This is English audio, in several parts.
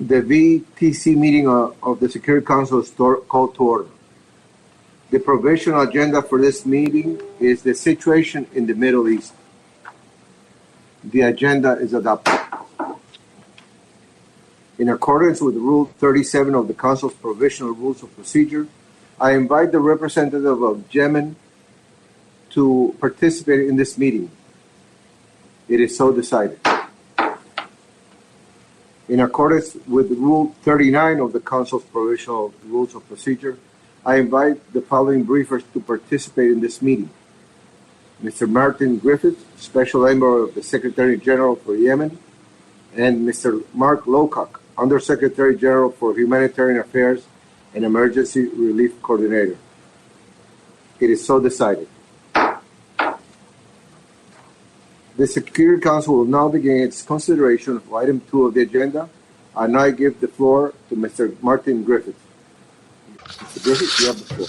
The VTC meeting of the Security Council is called to order. The provisional agenda for this meeting is the situation in the Middle East. The agenda is adopted. In accordance with Rule 37 of the Council's Provisional Rules of Procedure, I invite the representative of Yemen to participate in this meeting. It is so decided. In accordance with Rule 39 of the Council's Provisional Rules of Procedure, I invite the following briefers to participate in this meeting. Mr. Martin Griffith, Special Envoy of the Secretary General for Yemen, and Mr. Mark Lowcock, Undersecretary General for Humanitarian Affairs and Emergency Relief Coordinator. It is so decided. The Security Council will now begin its consideration of item 2 of the agenda, and I give the floor to Mr. Martin Griffith. Mr. Griffith, you have the floor.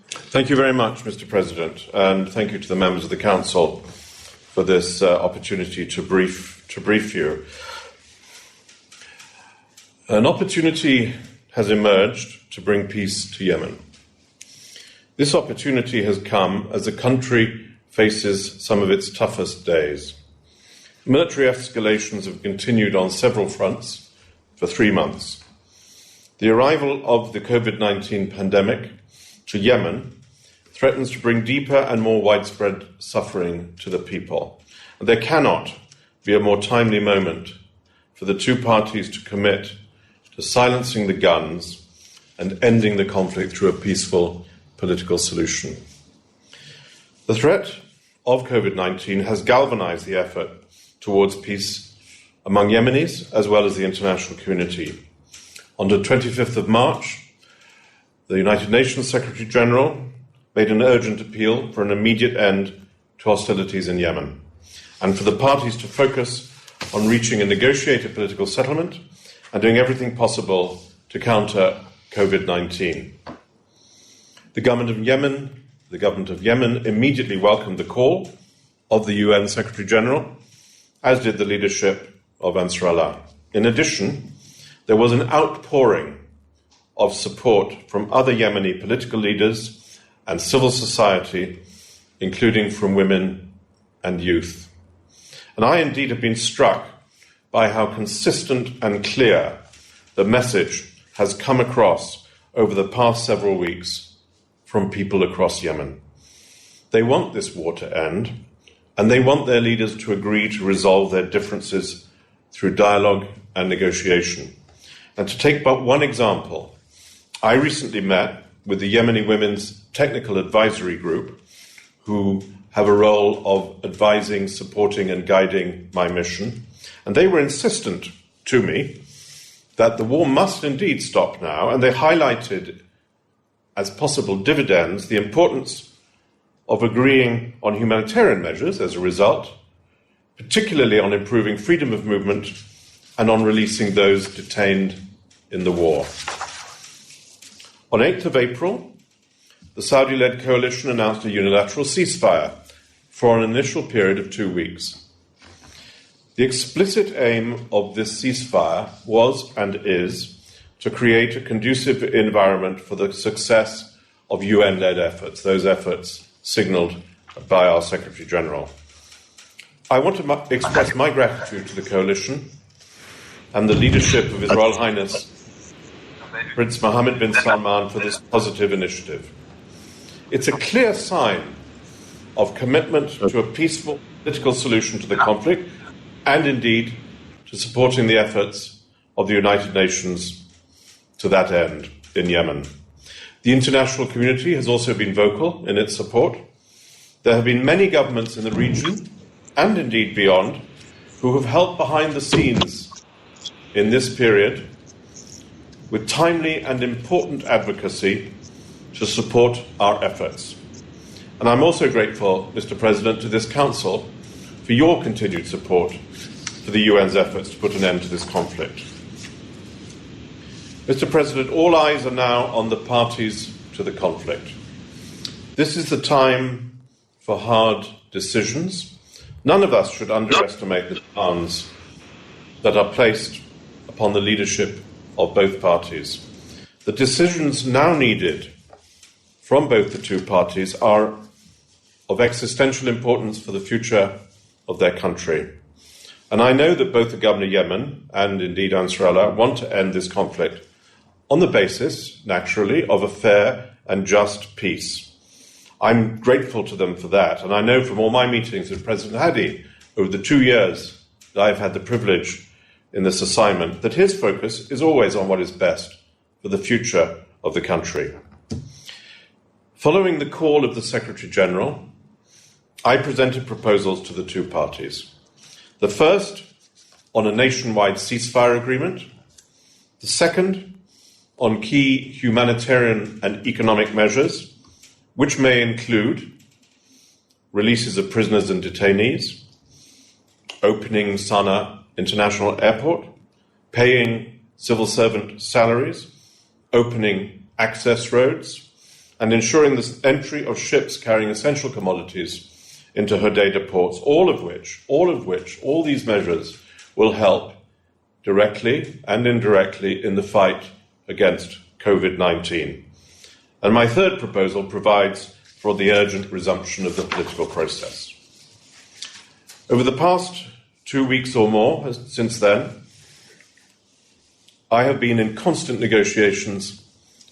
Thank you very much, Mr. President, and thank you to the members of the Council for this opportunity to brief you. An opportunity has emerged to bring peace to Yemen. This opportunity has come as the country faces some of its toughest days. Military escalations have continued on several fronts for 3 months. The arrival of the COVID-19 pandemic to Yemen threatens to bring deeper and more widespread suffering to the people. And there cannot be a more timely moment for the two parties to commit to silencing the guns and ending the conflict through a peaceful political solution. The threat of COVID-19 has galvanized the effort towards peace among Yemenis as well as the international community. On the 25th of March, the United Nations Secretary General made an urgent appeal for an immediate end to hostilities in Yemen and for the parties to focus on reaching a negotiated political settlement and doing everything possible to counter COVID-19. The government of Yemen immediately welcomed the call of the UN Secretary General, as did the leadership of Ansar Allah. In addition, there was an outpouring of support from other Yemeni political leaders and civil society, including from women and youth. And I indeed have been struck by how consistent and clear the message has come across over the past several weeks from people across Yemen. They want this war to end, and they want their leaders to agree to resolve their differences through dialogue and negotiation. And to take but one example, I recently met with the Yemeni Women's Technical Advisory Group, who have a role of advising, supporting, and guiding my mission. And they were insistent to me that the war must indeed stop now, and they highlighted as possible dividends the importance of agreeing on humanitarian measures as a result, particularly on improving freedom of movement and on releasing those detained in the war. On 8th of April, the Saudi-led coalition announced a unilateral ceasefire for an initial period of 2 weeks. The explicit aim of this ceasefire was and is to create a conducive environment for the success of UN-led efforts, those efforts signalled by our Secretary General. I want to express my gratitude to the coalition and the leadership of His Royal Highness Prince Mohammed bin Salman for this positive initiative. It's a clear sign of commitment to a peaceful political solution to the conflict and indeed to supporting the efforts of the United Nations to that end in Yemen. The international community has also been vocal in its support. There have been many governments in the region, and indeed beyond, who have helped behind the scenes in this period with timely and important advocacy to support our efforts. And I'm also grateful, Mr. President, to this Council for your continued support for the UN's efforts to put an end to this conflict. Mr. President, all eyes are now on the parties to the conflict. This is the time for hard decisions. None of us should underestimate the demands that are placed upon the leadership of both parties. The decisions now needed from both the two parties are of existential importance for the future of their country. And I know that both the Governor of Yemen and indeed Ansarallah want to end this conflict on the basis, naturally, of a fair and just peace. I'm grateful to them for that, and I know from all my meetings with President Hadi over the 2 years that I've had the privilege in this assignment that his focus is always on what is best for the future of the country. Following the call of the Secretary-General, I presented proposals to the two parties. The first on a nationwide ceasefire agreement, the second on key humanitarian and economic measures, which may include releases of prisoners and detainees, opening Sana'a International Airport, paying civil servant salaries, opening access roads, and ensuring the entry of ships carrying essential commodities into Hodeidah ports, all these measures will help directly and indirectly in the fight against COVID-19. And my third proposal provides for the urgent resumption of the political process. Over the past 2 weeks or more since then, I have been in constant negotiations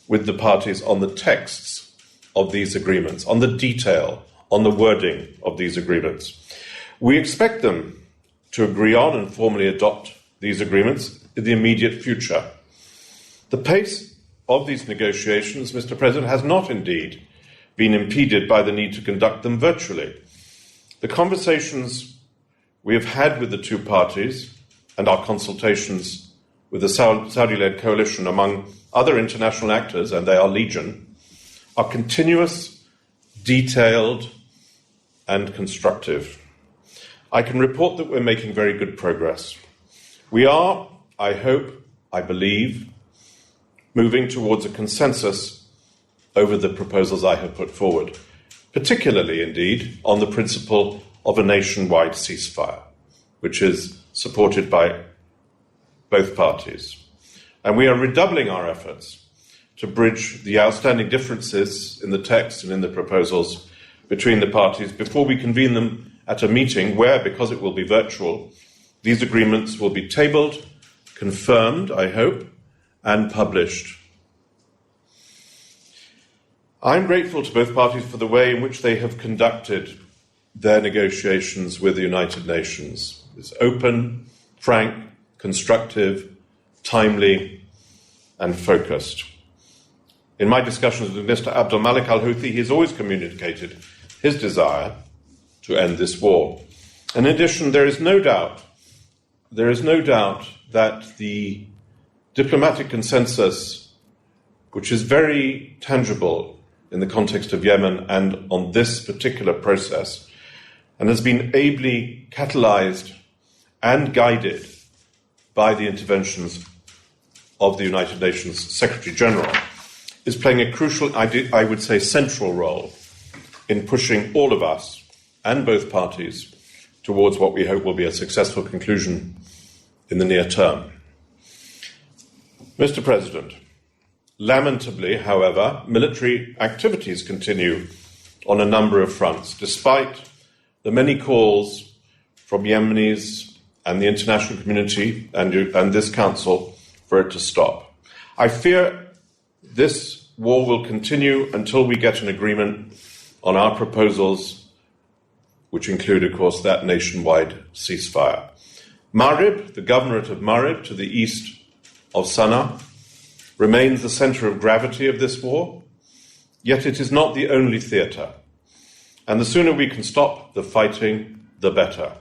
with the parties on the texts of these agreements, on the detail, on the wording of these agreements. We expect them to agree on and formally adopt these agreements in the immediate future. The pace of these negotiations, Mr. President, has not indeed been impeded by the need to conduct them virtually. The conversations we have had with the two parties and our consultations with the Saudi-led coalition, among other international actors, and they are legion, are continuous, detailed, and constructive. I can report that we're making very good progress. We are, I hope, I believe, moving towards a consensus over the proposals I have put forward, particularly, indeed, on the principle of a nationwide ceasefire, which is supported by both parties. And we are redoubling our efforts to bridge the outstanding differences in the text and in the proposals between the parties before we convene them at a meeting where, because it will be virtual, these agreements will be tabled, confirmed, I hope, and published. I'm grateful to both parties for the way in which they have conducted their negotiations with the United Nations. It's open, frank, constructive, timely, and focused. In my discussions with Mr. Abdul Malik al-Houthi, he has always communicated his desire to end this war. In addition, there is no doubt that the diplomatic consensus, which is very tangible in the context of Yemen and on this particular process, and has been ably catalyzed and guided by the interventions of the United Nations Secretary-General, is playing a crucial, I would say, central role in pushing all of us and both parties towards what we hope will be a successful conclusion in the near term. Mr. President, lamentably, however, military activities continue on a number of fronts, despite the many calls from Yemenis and the international community and this Council for it to stop. I fear this war will continue until we get an agreement on our proposals, which include, of course, that nationwide ceasefire. Marib, the governorate of Marib, to the east of Sana'a, remains the centre of gravity of this war, yet it is not the only theatre. And the sooner we can stop the fighting, the better.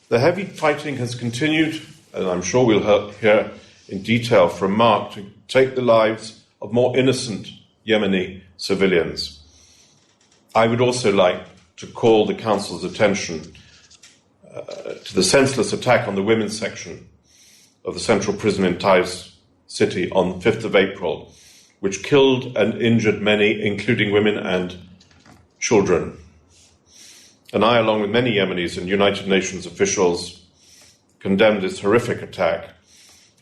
The heavy fighting has continued, and I'm sure we'll hear in detail from Mark, to take the lives of more innocent Yemeni civilians. I would also like to call the Council's attention to the senseless attack on the women's section of the central prison in Taiz city on the 5th of April, which killed and injured many, including women and children. And I, along with many Yemenis and United Nations officials, condemned this horrific attack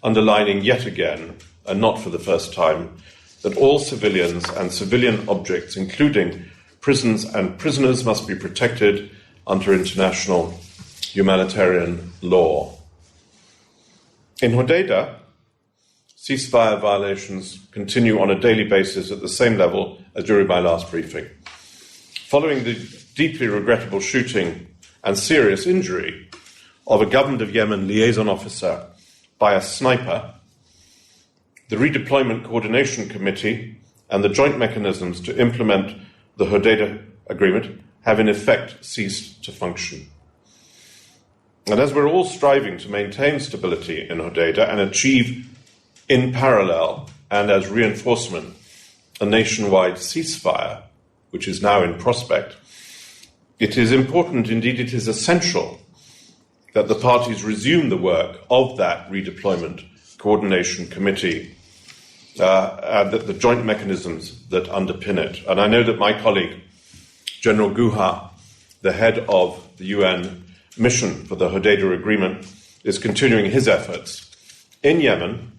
underlining yet again, and not for the first time, that all civilians and civilian objects, including prisons and prisoners, must be protected under international humanitarian law. In Hodeidah, ceasefire violations continue on a daily basis at the same level as during my last briefing. Following the deeply regrettable shooting and serious injury of a Government of Yemen liaison officer by a sniper, the Redeployment Coordination Committee and the joint mechanisms to implement the Hodeidah Agreement have in effect ceased to function. And as we're all striving to maintain stability in Hodeidah and achieve in parallel and as reinforcement a nationwide ceasefire, which is now in prospect, it is important, indeed it is essential, that the parties resume the work of that Redeployment Coordination Committee and the joint mechanisms that underpin it. And I know that my colleague, General Guha, the head of the UN mission for the Hodeidah Agreement, is continuing his efforts in Yemen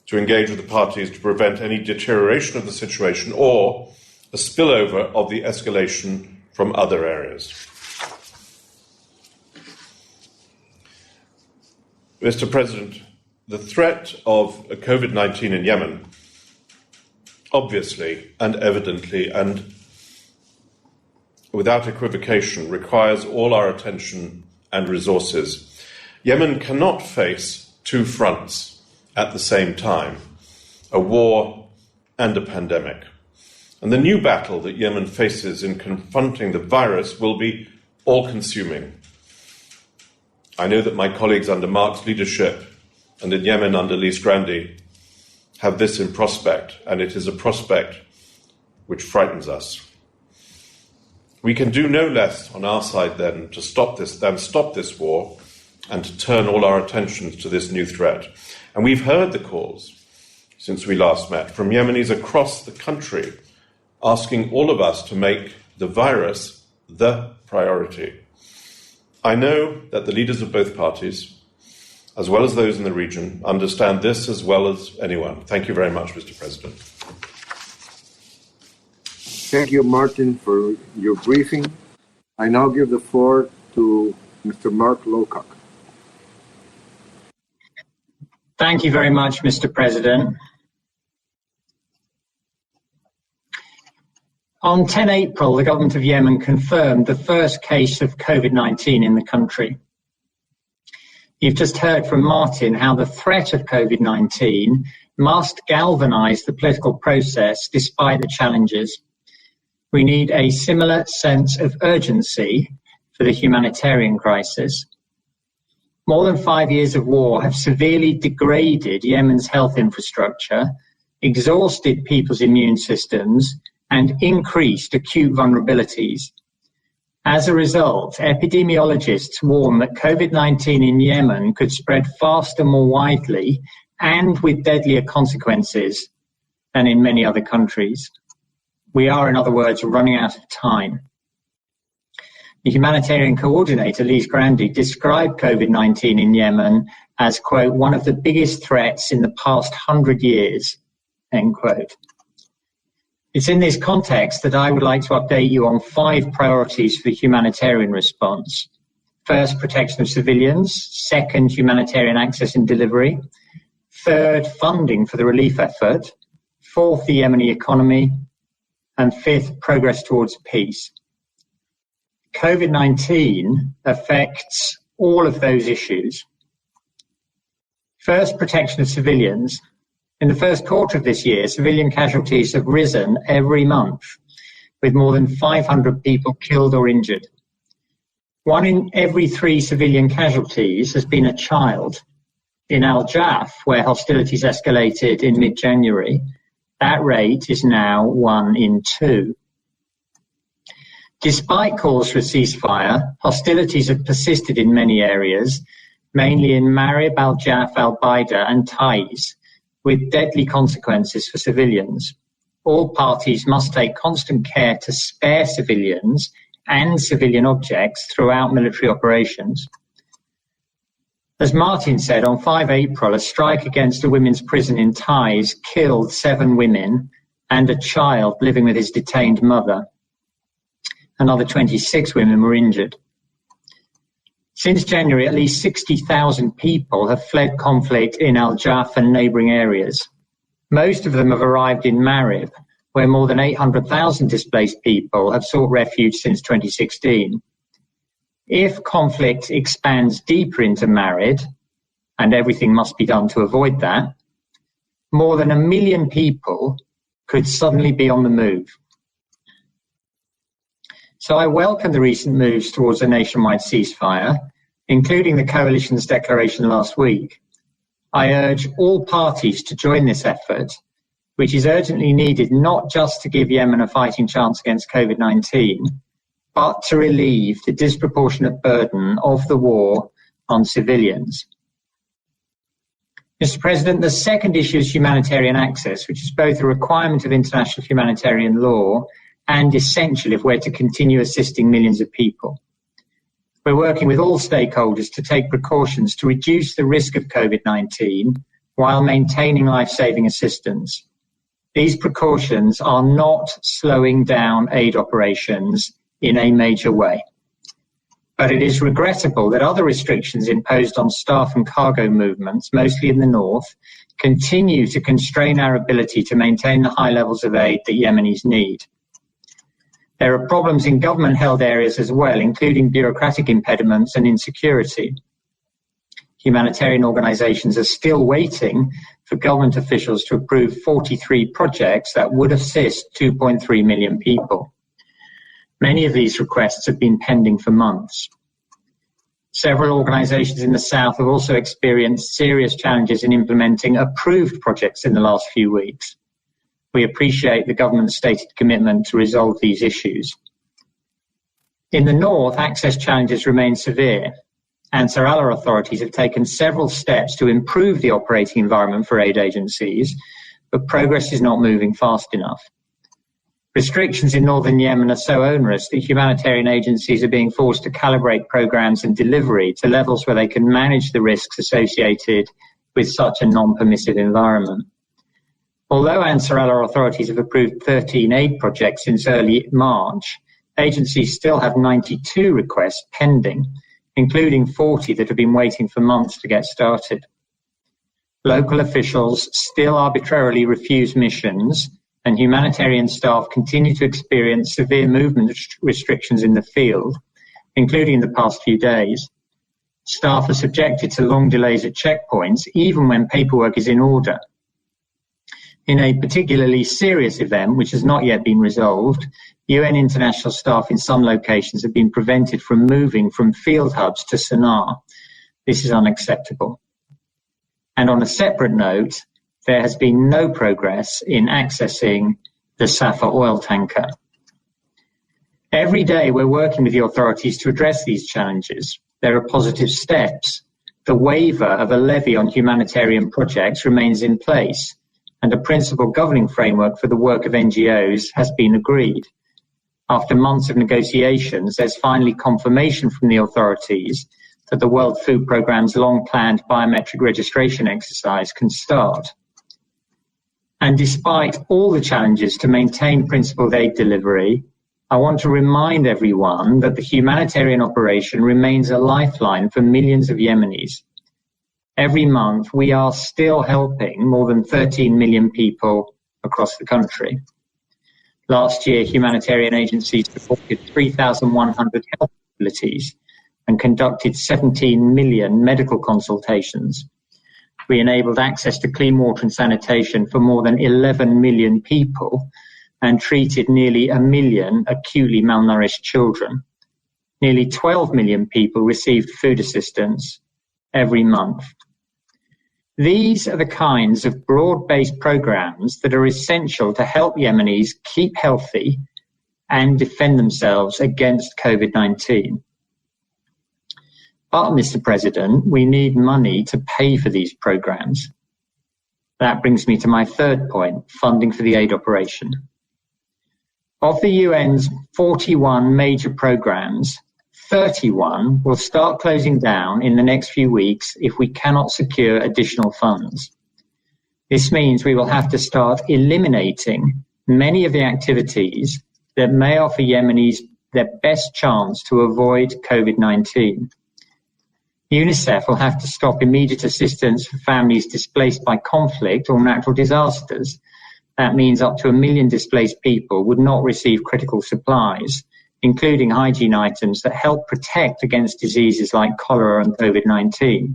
to engage with the parties to prevent any deterioration of the situation or a spillover of the escalation from other areas. Mr. President, the threat of COVID-19 in Yemen, obviously and evidently and without equivocation, requires all our attention and resources. Yemen cannot face two fronts at the same time, a war and a pandemic. And the new battle that Yemen faces in confronting the virus will be all-consuming. I know that my colleagues under Mark's leadership and in Yemen under Lise Grandi have this in prospect, and it is a prospect which frightens us. We can do no less on our side then to stop this war and to turn all our attentions to this new threat. And we've heard the calls since we last met from Yemenis across the country asking all of us to make the virus the priority. I know that the leaders of both parties, as well as those in the region, understand this as well as anyone. Thank you very much, Mr. President. Thank you, Martin, for your briefing. I now give the floor to Mr. Mark Lowcock. Thank you very much, Mr. President. On 10 April, the government of Yemen confirmed the first case of COVID-19 in the country. You've just heard from Martin how the threat of COVID-19 must galvanize the political process despite the challenges. We need a similar sense of urgency for the humanitarian crisis. More than 5 years of war have severely degraded Yemen's health infrastructure, exhausted people's immune systems, and increased acute vulnerabilities. As a result, epidemiologists warn that COVID-19 in Yemen could spread faster, more widely, and with deadlier consequences than in many other countries. We are, in other words, running out of time. The humanitarian coordinator, Lise Grandi, described COVID-19 in Yemen as, quote, one of the biggest threats in the past 100 years, end quote. It's in this context that I would like to update you on 5 priorities for the humanitarian response. First, protection of civilians. Second, humanitarian access and delivery. Third, funding for the relief effort. Fourth, the Yemeni economy. And fifth, progress towards peace. COVID-19 affects all of those issues. First, protection of civilians. In the first quarter of this year, civilian casualties have risen every month, with more than 500 people killed or injured. 1 in every 3 civilian casualties has been a child. In Al-Jaf, where hostilities escalated in mid-January, that rate is now 1 in 2. Despite calls for a ceasefire, hostilities have persisted in many areas, mainly in Marib, Al-Jaf, Al-Baida and Taiz, with deadly consequences for civilians. All parties must take constant care to spare civilians and civilian objects throughout military operations. As Martin said, on 5 April, a strike against a women's prison in Thais killed 7 women and a child living with his detained mother. Another 26 women were injured. Since January, at least 60,000 people have fled conflict in Al-Jaf and neighbouring areas. Most of them have arrived in Marib, where more than 800,000 displaced people have sought refuge since 2016. If conflict expands deeper into Marib, and everything must be done to avoid that, more than 1 million people could suddenly be on the move. So I welcome the recent moves towards a nationwide ceasefire, including the coalition's declaration last week. I urge all parties to join this effort, which is urgently needed not just to give Yemen a fighting chance against COVID-19, but to relieve the disproportionate burden of the war on civilians. Mr. President, the second issue is humanitarian access, which is both a requirement of international humanitarian law and essential if we're to continue assisting millions of people. We're working with all stakeholders to take precautions to reduce the risk of COVID-19 while maintaining life-saving assistance. These precautions are not slowing down aid operations in a major way. But it is regrettable that other restrictions imposed on staff and cargo movements, mostly in the north, continue to constrain our ability to maintain the high levels of aid that Yemenis need. There are problems in government-held areas as well, including bureaucratic impediments and insecurity. Humanitarian organisations are still waiting for government officials to approve 43 projects that would assist 2.3 million people. Many of these requests have been pending for months. Several organisations in the south have also experienced serious challenges in implementing approved projects in the last few weeks. We appreciate the government's stated commitment to resolve these issues. In the north, access challenges remain severe. Ansar Allah authorities have taken several steps to improve the operating environment for aid agencies, but progress is not moving fast enough. Restrictions in northern Yemen are so onerous that humanitarian agencies are being forced to calibrate programs and delivery to levels where they can manage the risks associated with such a non-permissive environment. Although Ansar Allah authorities have approved 13 aid projects since early March, agencies still have 92 requests pending, including 40 that have been waiting for months to get started. Local officials still arbitrarily refuse missions, and humanitarian staff continue to experience severe movement restrictions in the field, including in the past few days. Staff are subjected to long delays at checkpoints, even when paperwork is in order. In a particularly serious event, which has not yet been resolved, UN international staff in some locations have been prevented from moving from field hubs to Sana'a. This is unacceptable. And on a separate note, there has been no progress in accessing the Safa oil tanker. Every day we're working with the authorities to address these challenges. There are positive steps. The waiver of a levy on humanitarian projects remains in place, and a principal governing framework for the work of NGOs has been agreed. After months of negotiations, there's finally confirmation from the authorities that the World Food Programme's long-planned biometric registration exercise can start. And despite all the challenges to maintain principled aid delivery, I want to remind everyone that the humanitarian operation remains a lifeline for millions of Yemenis. Every month, we are still helping more than 13 million people across the country. Last year, humanitarian agencies supported 3,100 health facilities and conducted 17 million medical consultations. We enabled access to clean water and sanitation for more than 11 million people and treated nearly 1 million acutely malnourished children. Nearly 12 million people received food assistance every month. These are the kinds of broad-based programs that are essential to help Yemenis keep healthy and defend themselves against COVID-19. But, Mr. President, we need money to pay for these programs. That brings me to my third point, funding for the aid operation. Of the UN's 41 major programs, 31 will start closing down in the next few weeks if we cannot secure additional funds. This means we will have to start eliminating many of the activities that may offer Yemenis their best chance to avoid COVID-19. UNICEF will have to stop immediate assistance for families displaced by conflict or natural disasters. That means up to 1 million displaced people would not receive critical supplies, including hygiene items that help protect against diseases like cholera and COVID-19.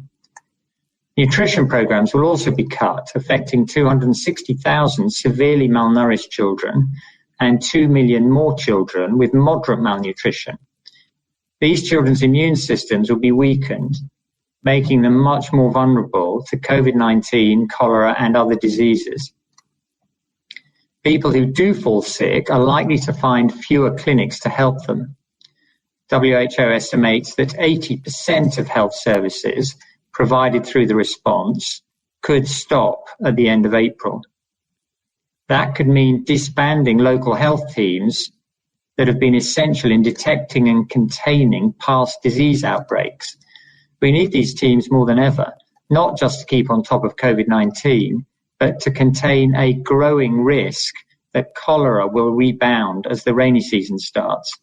Nutrition programs will also be cut, affecting 260,000 severely malnourished children and 2 million more children with moderate malnutrition. These children's immune systems will be weakened, making them much more vulnerable to COVID-19, cholera, and other diseases. People who do fall sick are likely to find fewer clinics to help them. WHO estimates that 80% of health services provided through the response could stop at the end of April. That could mean disbanding local health teams that have been essential in detecting and containing past disease outbreaks. We need these teams more than ever, not just to keep on top of COVID-19, but to contain a growing risk that cholera will rebound as the rainy season starts.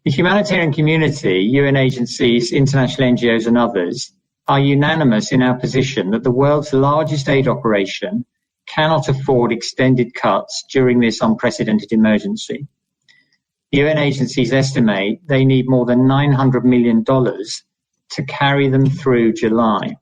The humanitarian community, UN agencies, international NGOs and others are unanimous in our position that the world's largest aid operation cannot afford extended cuts during this unprecedented emergency. UN agencies estimate they need more than $900 million to carry them through July.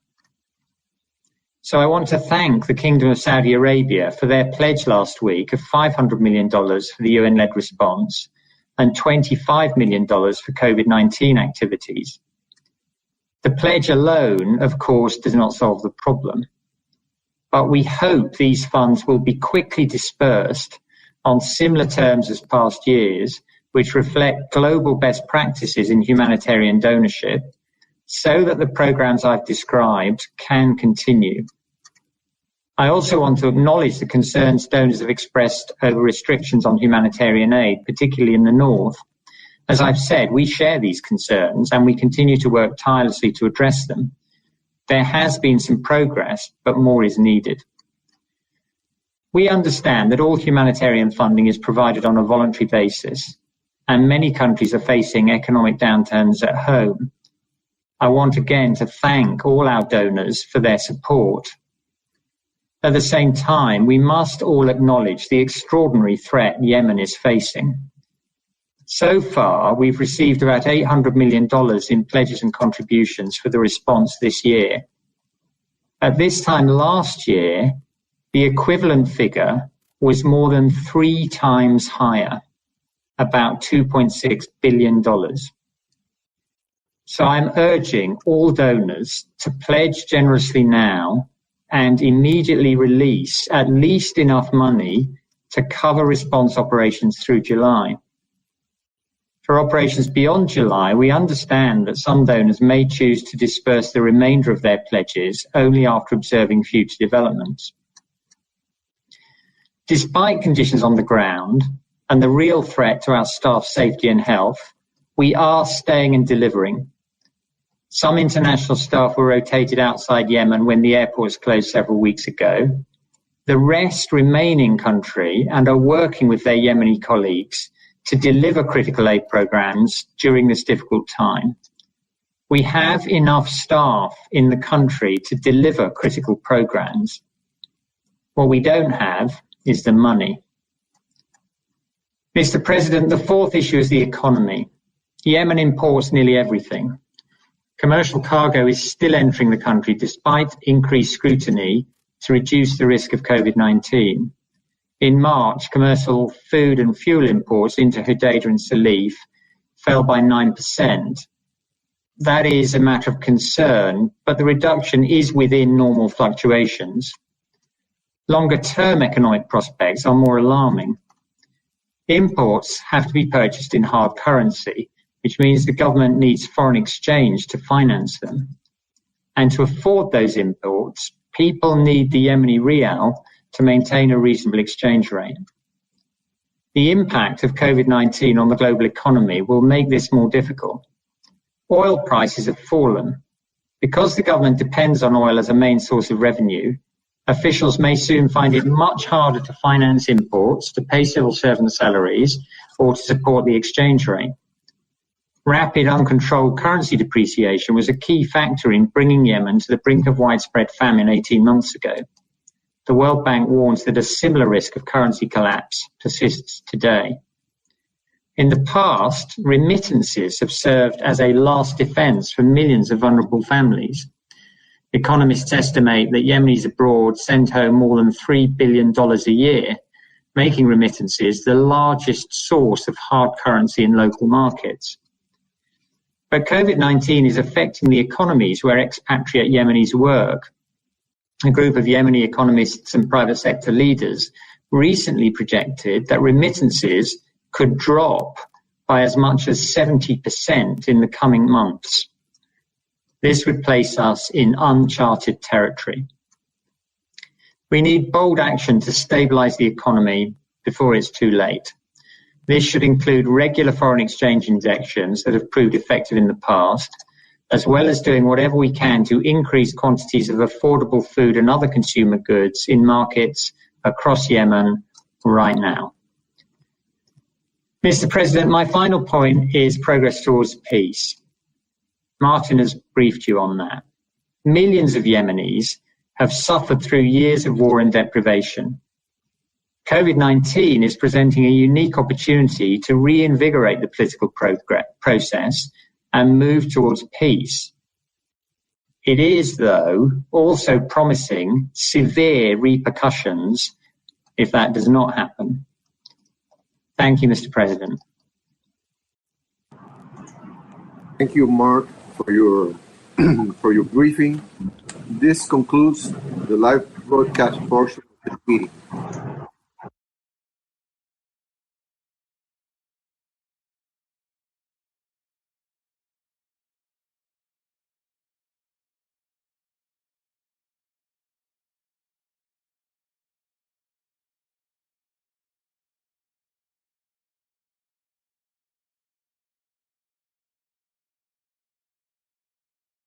So I want to thank the Kingdom of Saudi Arabia for their pledge last week of $500 million for the UN-led response and $25 million for COVID-19 activities. The pledge alone, of course, does not solve the problem, but we hope these funds will be quickly dispersed on similar terms as past years, which reflect global best practices in humanitarian donorship, so that the programs I've described can continue. I also want to acknowledge the concerns donors have expressed over restrictions on humanitarian aid, particularly in the north. As I've said, we share these concerns and we continue to work tirelessly to address them. There has been some progress, but more is needed. We understand that all humanitarian funding is provided on a voluntary basis, and many countries are facing economic downturns at home. I want again to thank all our donors for their support. At the same time, we must all acknowledge the extraordinary threat Yemen is facing. So far, we've received about $800 million in pledges and contributions for the response this year. At this time last year, the equivalent figure was more than 3 times higher, about $2.6 billion. So I'm urging all donors to pledge generously now and immediately release at least enough money to cover response operations through July. For operations beyond July, we understand that some donors may choose to disperse the remainder of their pledges only after observing future developments. Despite conditions on the ground and the real threat to our staff's safety and health, we are staying and delivering. Some international staff were rotated outside Yemen when the airport was closed several weeks ago. The rest remain in country and are working with their Yemeni colleagues to deliver critical aid programs during this difficult time. We have enough staff in the country to deliver critical programs. What we don't have is the money. Mr. President, the fourth issue is the economy. Yemen imports nearly everything. Commercial cargo is still entering the country despite increased scrutiny to reduce the risk of COVID-19. In March, commercial food and fuel imports into Hodeidah and Salif fell by 9%. That is a matter of concern, but the reduction is within normal fluctuations. Longer-term economic prospects are more alarming. Imports have to be purchased in hard currency, which means the government needs foreign exchange to finance them. And to afford those imports, people need the Yemeni rial to maintain a reasonable exchange rate. The impact of COVID-19 on the global economy will make this more difficult. Oil prices have fallen. Because the government depends on oil as a main source of revenue, officials may soon find it much harder to finance imports, to pay civil servant salaries, or to support the exchange rate. Rapid, uncontrolled currency depreciation was a key factor in bringing Yemen to the brink of widespread famine 18 months ago. The World Bank warns that a similar risk of currency collapse persists today. In the past, remittances have served as a last defense for millions of vulnerable families. Economists estimate that Yemenis abroad send home more than $3 billion a year, making remittances the largest source of hard currency in local markets. But COVID-19 is affecting the economies where expatriate Yemenis work. A group of Yemeni economists and private sector leaders recently projected that remittances could drop by as much as 70% in the coming months. This would place us in uncharted territory. We need bold action to stabilize the economy before it's too late. This should include regular foreign exchange injections that have proved effective in the past, as well as doing whatever we can to increase quantities of affordable food and other consumer goods in markets across Yemen right now. Mr. President, my final point is progress towards peace. Martin has briefed you on that. Millions of Yemenis have suffered through years of war and deprivation. COVID-19 is presenting a unique opportunity to reinvigorate the political process and move towards peace. It is, though, also promising severe repercussions if that does not happen. Thank you, Mr. President. Thank you, Mark, for your briefing. This concludes the live broadcast portion of the meeting.